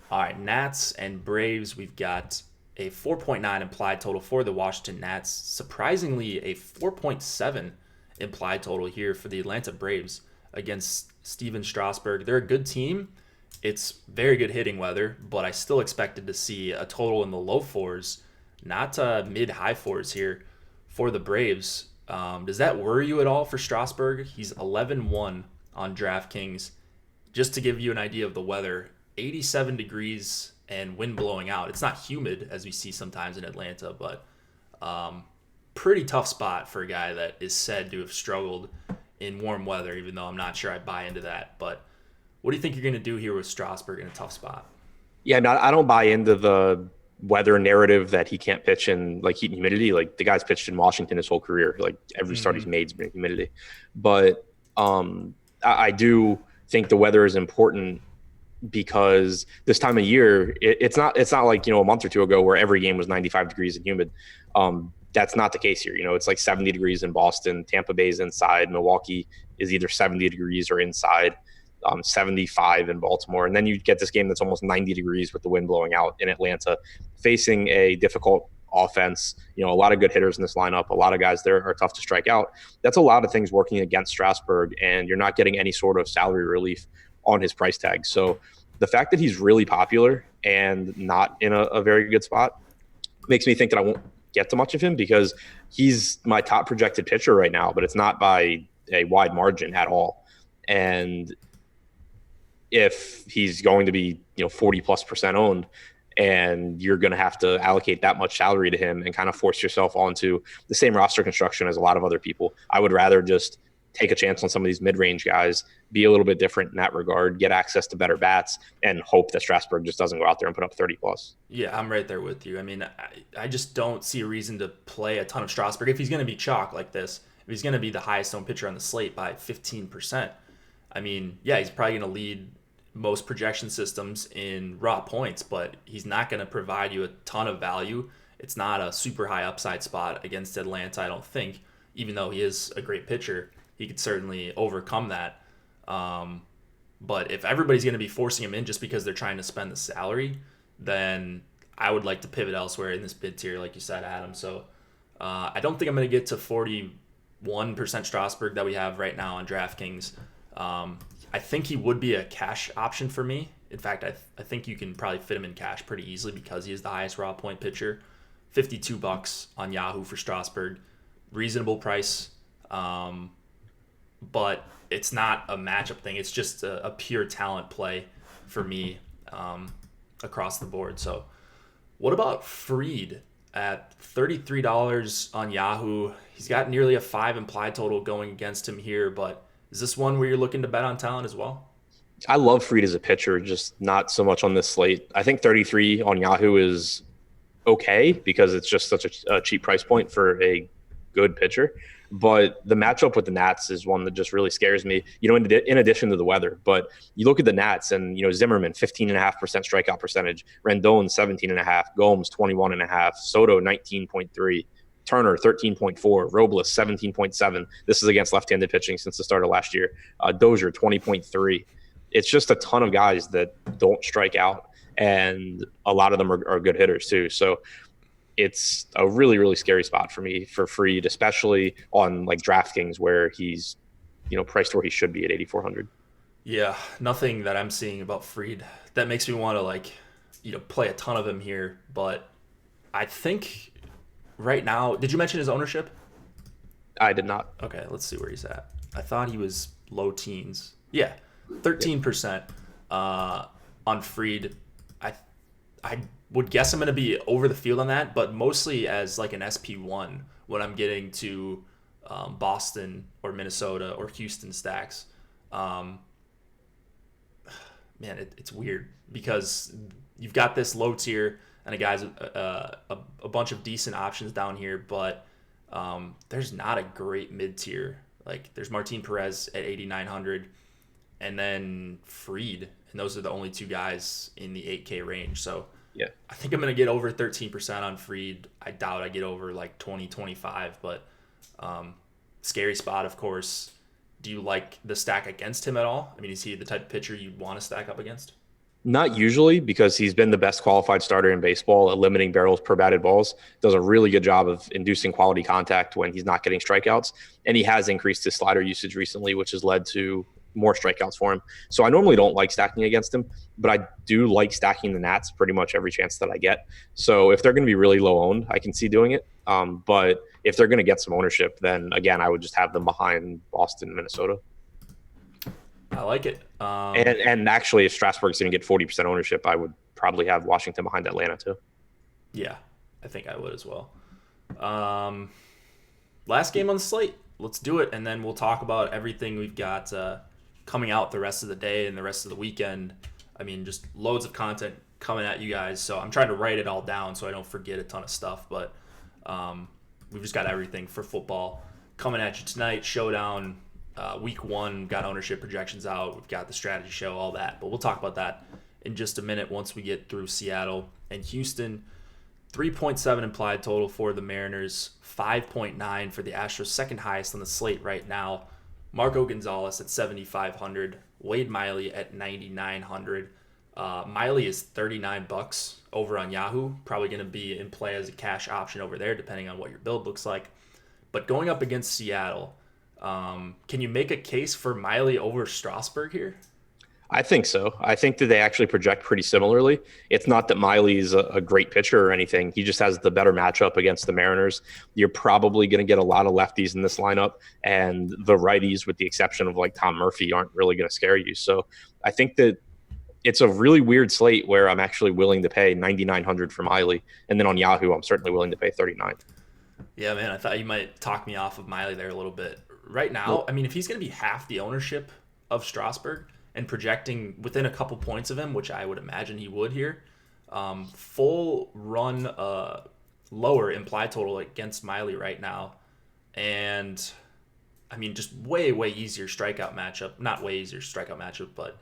All right, Nats and Braves. We've got a 4.9 implied total for the Washington Nats. Surprisingly, a 4.7 implied total here for the Atlanta Braves against Steven Strasburg. They're a good team. It's very good hitting weather, but I still expected to see a total in the low fours, not mid-high fours here for the Braves. Does that worry you at all for Strasburg? He's 11-1 on DraftKings. Just to give you an idea of the weather, 87 degrees and wind blowing out. It's not humid as we see sometimes in Atlanta, but pretty tough spot for a guy that is said to have struggled in warm weather, even though I'm not sure I buy into that. But what do you think you're going to do here with Strasburg in a tough spot? Yeah, no, I don't buy into the weather narrative that he can't pitch in like heat and humidity. Like the guy's pitched in Washington his whole career. Like every start he's made's been in humidity. But I do think the weather is important because this time of year, it's not like, a month or two ago where every game was 95 degrees and humid. That's not the case here. It's like 70 degrees in Boston, Tampa Bay's inside, Milwaukee is either 70 degrees or inside, 75 in Baltimore. And then you get this game that's almost 90 degrees with the wind blowing out in Atlanta, facing a difficult offense. A lot of good hitters in this lineup. A lot of guys there are tough to strike out. That's a lot of things working against Strasburg, and you're not getting any sort of salary relief on his price tag. So the fact that he's really popular and not in a very good spot makes me think that I won't get to much of him because he's my top projected pitcher right now, but it's not by a wide margin at all. And if he's going to be 40+% owned, and you're going to have to allocate that much salary to him and kind of force yourself onto the same roster construction as a lot of other people, I would rather just take a chance on some of these mid-range guys, be a little bit different in that regard, get access to better bats, and hope that Strasburg just doesn't go out there and put up 30+. Yeah, I'm right there with you. I mean, I just don't see a reason to play a ton of Strasburg if he's going to be chalk like this. If he's going to be the highest owned pitcher on the slate by 15%, I mean, yeah, he's probably going to lead most projection systems in raw points, but he's not going to provide you a ton of value. It's not a super high upside spot against Atlanta, I don't think. Even though he is a great pitcher, he could certainly overcome that. But if everybody's going to be forcing him in just because they're trying to spend the salary, then I would like to pivot elsewhere in this mid tier, like you said, Adam. So I don't think I'm going to get to 41% Strasburg that we have right now on DraftKings. I think he would be a cash option for me. In fact, I think you can probably fit him in cash pretty easily because he is the highest raw point pitcher. $52 on Yahoo for Strasburg. Reasonable price. But it's not a matchup thing. It's just a pure talent play for me across the board. So what about Fried at $33 on Yahoo? He's got nearly a 5 implied total going against him here, but is this one where you're looking to bet on talent as well? I love Fried as a pitcher, just not so much on this slate. I think 33 on Yahoo is okay because it's just such a cheap price point for a good pitcher. But the matchup with the Nats is one that just really scares me, in addition to the weather. But you look at the Nats and, Zimmerman, 15.5% strikeout percentage, Rendon, 17.5%, Gomes, 21.5%, Soto, 19.3%. Turner, 13.4, Robles, 17.7. This is against left-handed pitching since the start of last year. Dozier, 20.3. It's just a ton of guys that don't strike out, and a lot of them are good hitters too. So it's a really, really scary spot for me for Fried, especially on like DraftKings where he's, priced where he should be at 8,400. Yeah, nothing that I'm seeing about Fried that makes me want to play a ton of him here. But I think right now, did you mention his ownership? I did not. Okay, let's see where he's at. I thought he was low teens. Yeah, 13% on Fried. I would guess I'm going to be over the field on that, but mostly as like an SP1 when I'm getting to Boston or Minnesota or Houston stacks. Man, it's weird because you've got this low tier and a guy's a bunch of decent options down here, but There's not a great mid-tier. Like, there's Martin Perez at 8,900 and then Fried. And those are the only two guys in the 8K range. So Yeah. I think I'm going to get over 13% on Fried. I doubt I get over like 20, 25, but scary spot, of course. Do you like the stack against him at all? I mean, is he the type of pitcher you'd want to stack up against? Not usually, because he's been the best qualified starter in baseball at limiting barrels per batted balls. Does a really good job of inducing quality contact when he's not getting strikeouts. And he has increased his slider usage recently, which has led to more strikeouts for him. So I normally don't like stacking against him, but I do like stacking the Nats pretty much every chance that I get. So if they're going to be really low owned, I can see doing it. But if they're going to get some ownership, then again, I would just have them behind Boston, Minnesota. I like it. And actually, if Strasburg's going to get 40% ownership, I would probably have Washington behind Atlanta too. Yeah, I think I would as well. Last game on the slate. Let's do it, and then we'll talk about everything we've got coming out the rest of the day and the rest of the weekend. I mean, just loads of content coming at you guys, so I'm trying to write it all down so I don't forget a ton of stuff, but we've just got everything for football coming at you tonight. Showdown, week 1, got ownership projections out. We've got the strategy show, all that, but we'll talk about that in just a minute once we get through Seattle and Houston. 3.7 implied total for the Mariners, 5.9 for the Astros, second highest on the slate right now. Marco Gonzalez at 7,500, Wade Miley at 9,900. Miley is $39 over on Yahoo, probably going to be in play as a cash option over there depending on what your build looks like. But going up against Seattle, can you make a case for Miley over Strasburg here? I think so. I think that they actually project pretty similarly. It's not that Miley's a great pitcher or anything. He just has the better matchup against the Mariners. You're probably going to get a lot of lefties in this lineup, and the righties, with the exception of like Tom Murphy, aren't really going to scare you. So I think that it's a really weird slate where I'm actually willing to pay $9,900 for Miley, and then on Yahoo, I'm certainly willing to pay $39. Yeah, man, I thought you might talk me off of Miley there a little bit. Right now, I mean, if he's going to be half the ownership of Strasburg and projecting within a couple points of him, which I would imagine he would here, full run lower implied total against Miley right now. And, I mean, just way, way easier strikeout matchup. Not way easier strikeout matchup, but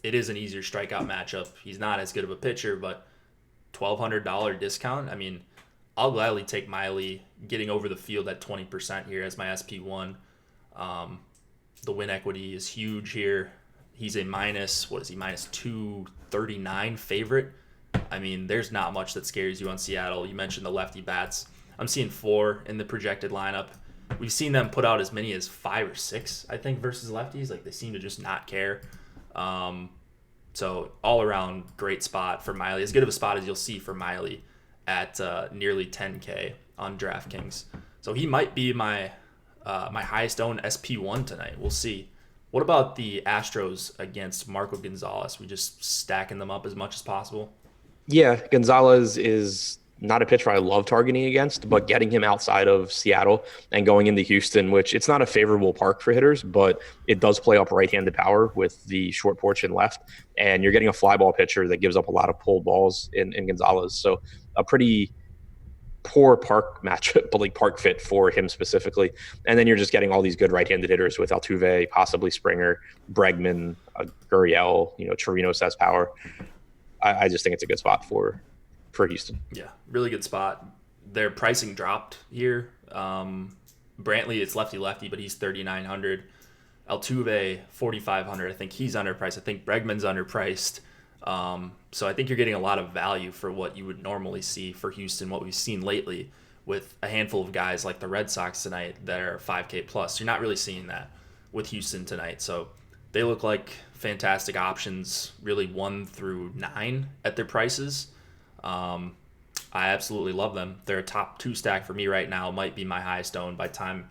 it is an easier strikeout matchup. He's not as good of a pitcher, but $1,200 discount. I mean, I'll gladly take Miley getting over the field at 20% here as my SP1. The win equity is huge here. He's a minus 239 favorite. I mean, there's not much that scares you on Seattle. You mentioned the lefty bats. I'm seeing 4 in the projected lineup. We've seen them put out as many as 5 or 6, I think, versus lefties. Like, they seem to just not care. So all around great spot for Miley. As good of a spot as you'll see for Miley at nearly 10K on DraftKings. So he might be my highest owned SP1 tonight. We'll see. What about the Astros against Marco Gonzalez? We just stacking them up as much as possible? Yeah, Gonzalez is not a pitcher I love targeting against, but getting him outside of Seattle and going into Houston, which it's not a favorable park for hitters, but it does play up right-handed power with the short porch and left. And you're getting a fly ball pitcher that gives up a lot of pulled balls in Gonzalez. So a pretty poor park matchup, but like park fit for him specifically. And then you're just getting all these good right-handed hitters with Altuve, possibly Springer, Bregman, Gurriel, Chirinos has power. I just think it's a good spot for Houston. Yeah, really good spot. Their pricing dropped here. Brantley, it's lefty, but he's 3,900. Altuve, 4,500. I think he's underpriced. I think Bregman's underpriced. So I think you're getting a lot of value for what you would normally see for Houston, what we've seen lately with a handful of guys like the Red Sox tonight that are 5K plus. You're not really seeing that with Houston tonight. So they look like fantastic options, really 1 through 9 at their prices. I absolutely love them. They're a top 2 stack for me right now. Might be my highest owned by the time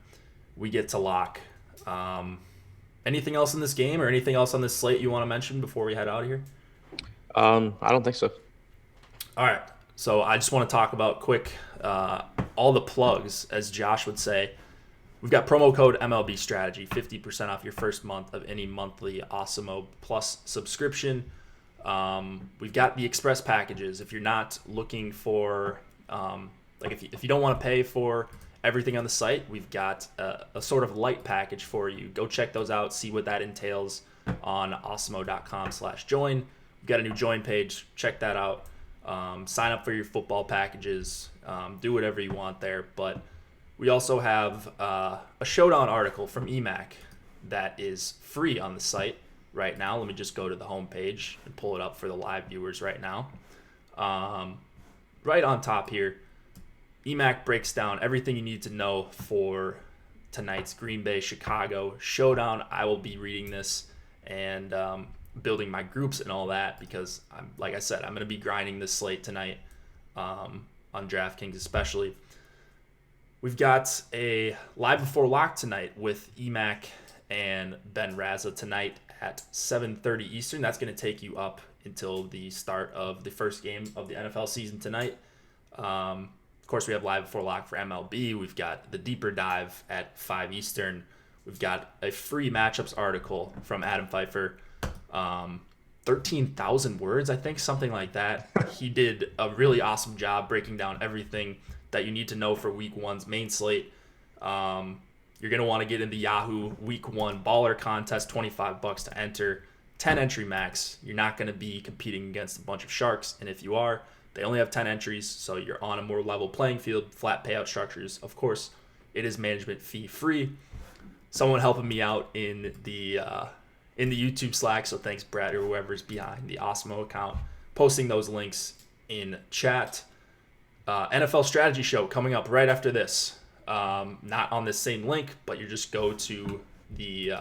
we get to lock. Anything else in this game or anything else on this slate you want to mention before we head out of here? I don't think so. All right. So I just want to talk about quick all the plugs, as Josh would say. We've got promo code MLB Strategy, 50% off your first month of any monthly Awesemo Plus subscription. We've got the express packages. If you're not looking for like if you don't want to pay for everything on the site, we've got a sort of light package for you. Go check those out, see what that entails on awesemo.com/join. We've got a new join page. Check that out. Sign up for your football packages. Do whatever you want there. But we also have a showdown article from EMAC that is free on the site right now. Let me just go to the homepage and pull it up for the live viewers right now. Right on top here, EMAC breaks down everything you need to know for tonight's Green Bay Chicago showdown. I will be reading this and building my groups and all that because, like I said, I'm going to be grinding this slate tonight on DraftKings especially. We've got a live before lock tonight with EMAC and Ben Raza tonight at 7:30 Eastern. That's going to take you up until the start of the first game of the NFL season tonight. Of course, we have live before lock for MLB. We've got the deeper dive at 5 Eastern. We've got a free matchups article from Adam Pfeiffer. 13,000 words, I think, something like that. He did a really awesome job breaking down everything that you need to know for Week 1's main slate. You're going to want to get in the Yahoo Week 1 Baller Contest, $25 to enter, 10 entry max. You're not going to be competing against a bunch of sharks, and if you are, they only have 10 entries, so you're on a more level playing field, flat payout structures. Of course, it is management fee free. Someone helping me out in the YouTube Slack, so thanks Brad or whoever's behind the Osmo account, posting those links in chat. NFL strategy show coming up right after this. Not on this same link, but you just go to the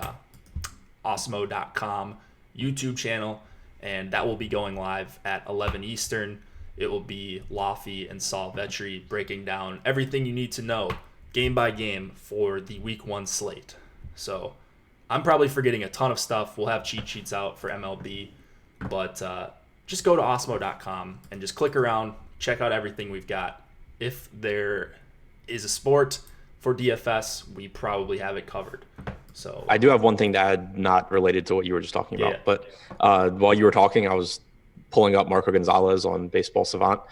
Osmo.com YouTube channel, and that will be going live at 11 Eastern. It will be Laffy and Saul Vetri breaking down everything you need to know game by game for the Week 1 slate. So I'm probably forgetting a ton of stuff. We'll have cheat sheets out for MLB, but just go to Osmo.com and just click around, check out everything we've got. If there is a sport for DFS, we probably have it covered. So I do have one thing to add, not related to what you were just talking about, but while you were talking, I was pulling up Marco Gonzalez on Baseball Savant.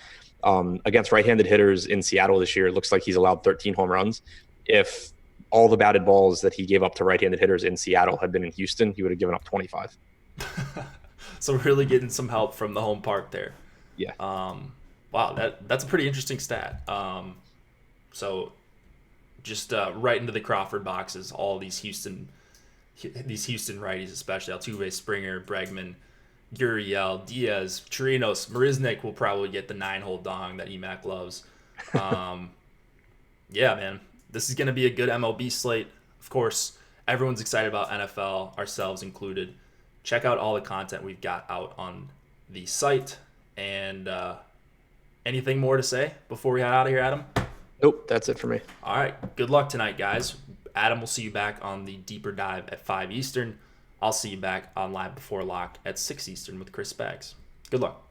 Against right-handed hitters in Seattle this year, it looks like he's allowed 13 home runs. If all the batted balls that he gave up to right-handed hitters in Seattle had been in Houston, he would have given up 25. So really getting some help from the home park there. Yeah. Wow, that's a pretty interesting stat. So just right into the Crawford boxes, all these Houston righties, especially Altuve, Springer, Bregman, Gurriel, Diaz, Chirinos, Marisnik will probably get the 9-hole dong that EMAC loves. Yeah, man, this is going to be a good MLB slate. Of course, everyone's excited about NFL, ourselves included. Check out all the content we've got out on the site. And anything more to say before we head out of here, Adam? Nope, that's it for me. All right, good luck tonight, guys. Adam will see you back on the deeper dive at 5 Eastern. I'll see you back on Live Before Lock at 6 Eastern with Chris Baggs. Good luck.